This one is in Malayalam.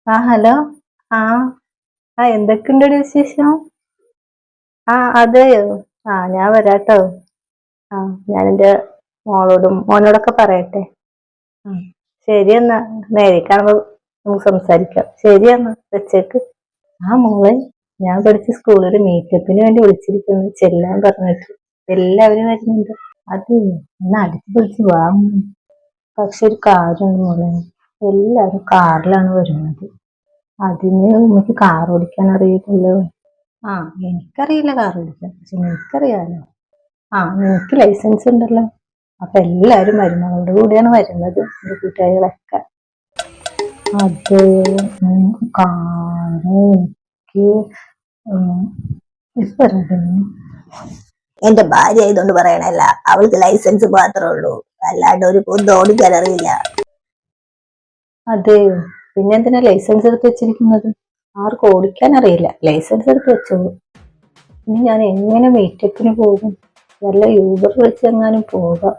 ഹലോ. ആ എന്തൊക്കെയുണ്ടടി വിശേഷം? അതെയോ. ഞാൻ വരാട്ടോ. ഞാൻ എന്റെ മോനോടൊക്കെ പറയട്ടെ. ശരി എന്നാ, നേരെ കാണുമ്പോ നമുക്ക് സംസാരിക്കാം. ശരി എന്നാ, വെച്ചേക്ക്. മോളെ, ഞാൻ പഠിച്ച സ്കൂളിൽ മീറ്റപ്പിന് വേണ്ടി വിളിച്ചിരിക്കുന്നു, ചെല്ലാൻ പറഞ്ഞിട്ട്. എല്ലാവരും വരുന്നുണ്ട്. അത് എന്നാ അടുത്ത് വിളിച്ച് വാങ്ങും. പക്ഷെ ഒരു കാര്യമുണ്ട് മോളെ, എല്ലാവരും കാറിലാണ് വരുന്നത്. അതിന് നമുക്ക് കാർ ഓടിക്കാൻ അറിയില്ലല്ലോ. എനിക്കറിയില്ല കാർ ഓടിക്കാൻ, പക്ഷെ നിനക്കറിയാലോ. നിനക്ക് ലൈസൻസ് ഉണ്ടല്ലോ. അപ്പൊ എല്ലാരും മരുമകളുടെ കൂടെയാണ് വരുന്നത്, എന്റെ കൂട്ടുകാരികളൊക്കെ. അത് കാറ് എനിക്ക് ഇപ്പൊ എന്റെ ഭാര്യ ആയതുകൊണ്ട് പറയണല്ല, അവൾക്ക് ലൈസൻസ് മാത്രമേ ഉള്ളൂ, അല്ലാണ്ട് ഒരു കുന്ത് ഓടിക്കാൻ അറിയില്ല. അതെയോ. പിന്നെന്തിനാ ലൈസൻസ് എടുത്ത് വെച്ചിരിക്കുന്നത്? ആർക്കും ഓടിക്കാൻ അറിയില്ല, ലൈസൻസ് എടുത്ത് വെച്ചോളൂ. ഇനി ഞാൻ എങ്ങനെ മീറ്റപ്പിന് പോകും? വല്ല യൂബർ വെച്ച് എങ്ങാനും പോകാം.